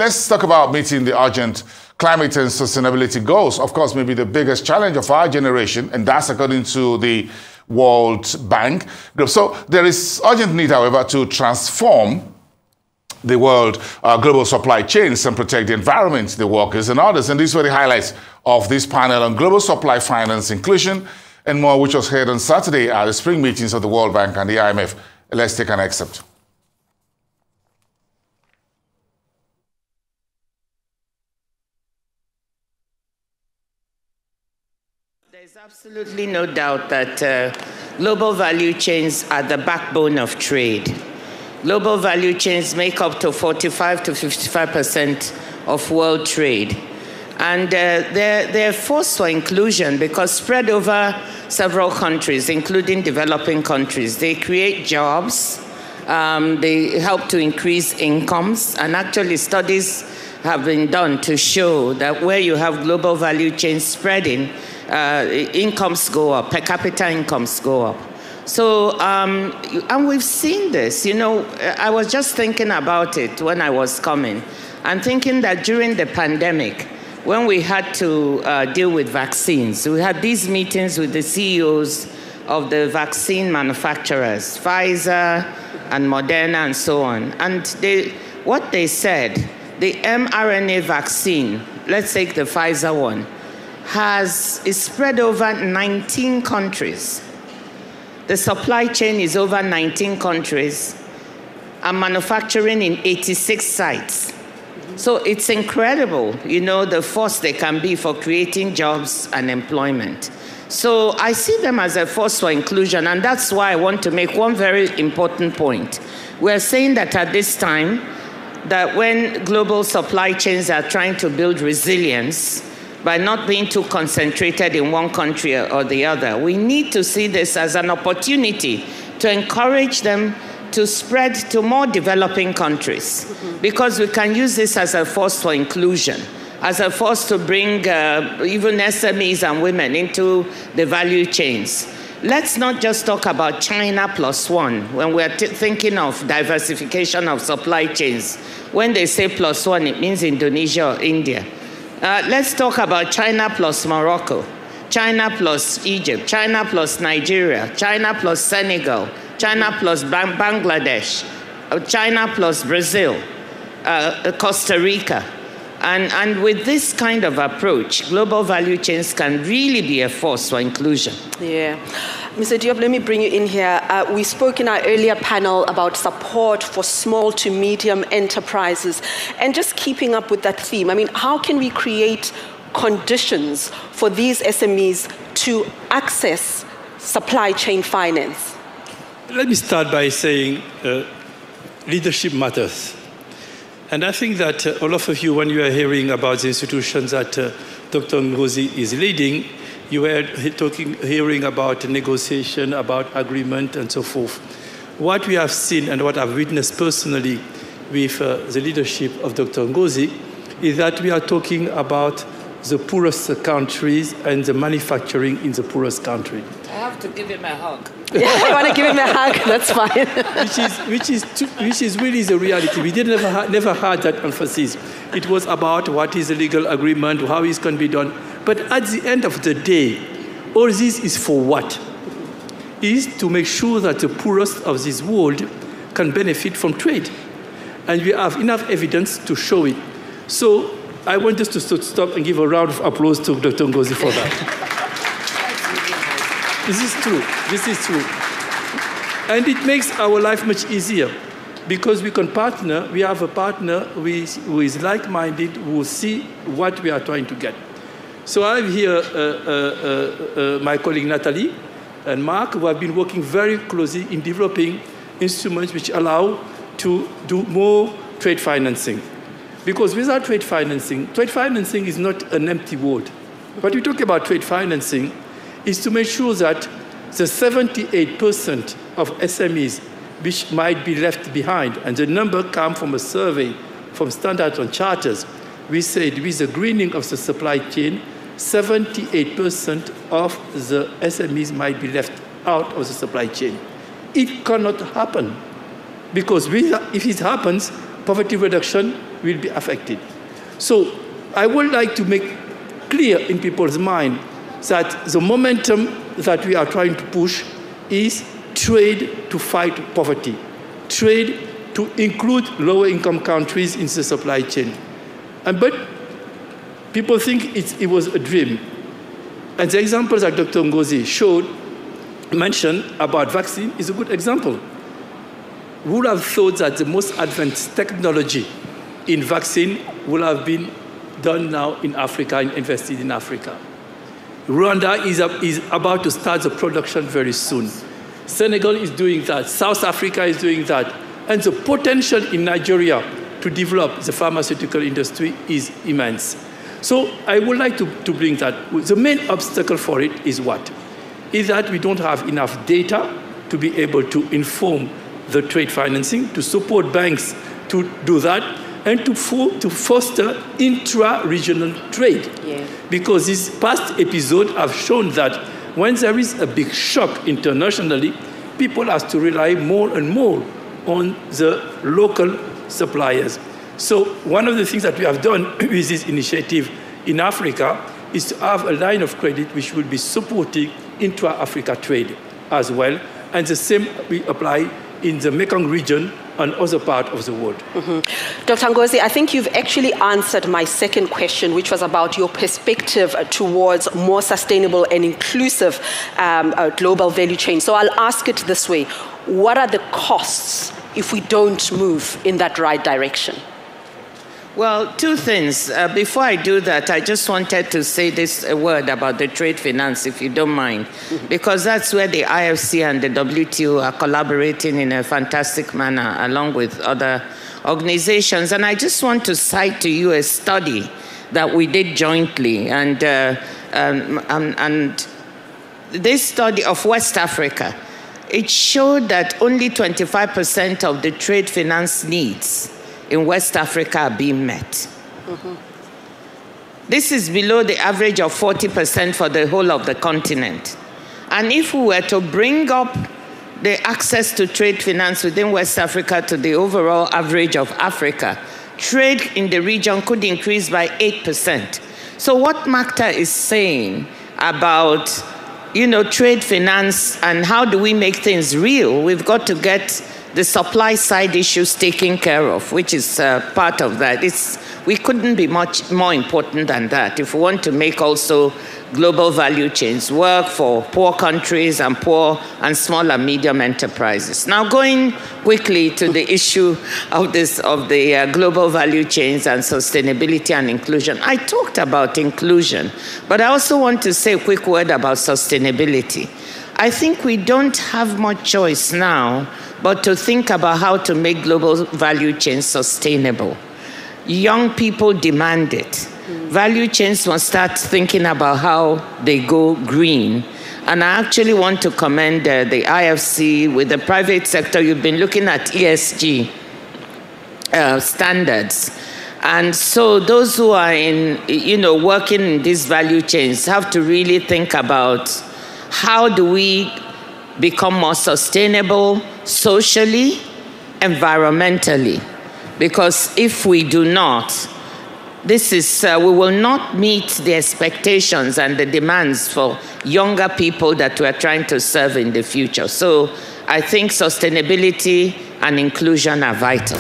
let's talk about meeting the urgent climate and sustainability goals. Of course, maybe the biggest challenge of our generation, and that's according to the World Bank. So there is urgent need, however, to transform the world global supply chains and protect the environment, the workers and others. And these were the highlights of this panel on global supply finance inclusion and more, which was held on Saturday at the spring meetings of the World Bank and the IMF. Let's take an excerpt. There's absolutely no doubt that global value chains are the backbone of trade. Global value chains make up to 45 to 55% of world trade. And they're forced for inclusion because spread over several countries, including developing countries. They create jobs, they help to increase incomes, and actually studies have been done to show that where you have global value chains spreading, incomes go up, per capita incomes go up. So, and we've seen this, you know, I was just thinking about it when I was coming, and thinking that during the pandemic, when we had to deal with vaccines, we had these meetings with the CEOs of the vaccine manufacturers, Pfizer and Moderna and so on. And what they said, the mRNA vaccine, let's take the Pfizer one, is spread over 19 countries. The supply chain is over 19 countries and manufacturing in 86 sites. So it's incredible, you know, the force they can be for creating jobs and employment. So I see them as a force for inclusion, and that's why I want to make one very important point. We're saying that at this time, that when global supply chains are trying to build resilience, by not being too concentrated in one country or the other, we need to see this as an opportunity to encourage them to spread to more developing countries, because we can use this as a force for inclusion, as a force to bring even SMEs and women into the value chains. Let's not just talk about China plus one when we're thinking of diversification of supply chains. When they say plus one, it means Indonesia or India. Let's talk about China plus Morocco, China plus Egypt, China plus Nigeria, China plus Senegal, China plus Bangladesh, China plus Brazil, Costa Rica. And with this kind of approach, global value chains can really be a force for inclusion. Yeah. Mr. Diop, let me bring you in here. We spoke in our earlier panel about support for small to medium enterprises. And just keeping up with that theme, I mean, how can we create conditions for these SMEs to access supply chain finance? Let me start by saying leadership matters. And I think that all of you, when you are hearing about the institutions that Dr. Ngozi is leading, you were hearing about negotiation, about agreement, and so forth. What we have seen and what I've witnessed personally with the leadership of Dr. Ngozi is that we are talking about the poorest countries and the manufacturing in the poorest country. I have to give him a hug. Yeah, I want to give him a hug, that's fine. which is really the reality. We never had that emphasis. It was about what is the legal agreement, how it can be done. But at the end of the day, all this is for what? It is to make sure that the poorest of this world can benefit from trade. And we have enough evidence to show it. So I want us to stop and give a round of applause to Dr. Ngozi for that. This is true. This is true. And it makes our life much easier because we can partner. We have a partner who is like-minded, who will see what we are trying to get. So I have here my colleague Natalie and Mark, who have been working very closely in developing instruments which allow to do more trade financing. Because without trade financing is not an empty word. What we talk about trade financing is to make sure that the 78% of SMEs which might be left behind, and the number comes from a survey from Standard & Chartered, we said with the greening of the supply chain, 78% of the SMEs might be left out of the supply chain. It cannot happen, because if it happens, poverty reduction will be affected. So I would like to make clear in people's mind that the momentum that we are trying to push is trade to fight poverty, trade to include lower income countries in the supply chain. But people think it was a dream. And the examples that Dr. Ngozi mentioned about vaccine is a good example. Who would have thought that the most advanced technology in vaccine would have been done now in Africa and invested in Africa? Rwanda is about to start the production very soon. Senegal is doing that. South Africa is doing that. And the potential in Nigeria to develop the pharmaceutical industry is immense. So I would like to bring that. The main obstacle for it is what? Is that we don't have enough data to be able to inform the trade financing, to support banks to do that, and to foster intra-regional trade. Yeah. Because this past episode have shown that when there is a big shock internationally, people have to rely more and more on the local suppliers. So one of the things that we have done with this initiative in Africa is to have a line of credit which will be supporting intra-Africa trade as well. And the same we apply in the Mekong region and other parts of the world. Mm-hmm. Dr. Ngozi, I think you've actually answered my second question, which was about your perspective towards more sustainable and inclusive global value chain. So I'll ask it this way. What are the costs if we don't move in that right direction? Well, two things. Before I do that, I just wanted to say this word about the trade finance, if you don't mind, because that's where the IFC and the WTO are collaborating in a fantastic manner, along with other organizations. And I just want to cite to you a study that we did jointly, and this study of West Africa. It showed that only 25% of the trade finance needs in West Africa are being met. Mm-hmm. This is below the average of 40% for the whole of the continent. And if we were to bring up the access to trade finance within West Africa to the overall average of Africa, trade in the region could increase by 8%. So what MACTA is saying about trade finance and how do we make things real, we've got to get the supply side issues taken care of, which is part of that. We couldn't be much more important than that if we want to make also global value chains work for poor countries and poor and small and medium enterprises. Now, going quickly to the issue of the global value chains and sustainability and inclusion. I talked about inclusion, but I also want to say a quick word about sustainability. I think we don't have much choice now but to think about how to make global value chains sustainable. Young people demand it. Value chains must start thinking about how they go green. And I actually want to commend the IFC with the private sector. You've been looking at ESG standards. And so those who are working in these value chains have to really think about how do we become more sustainable socially, environmentally. Because if we do not, we will not meet the expectations and the demands for younger people that we're trying to serve in the future. So I think sustainability and inclusion are vital.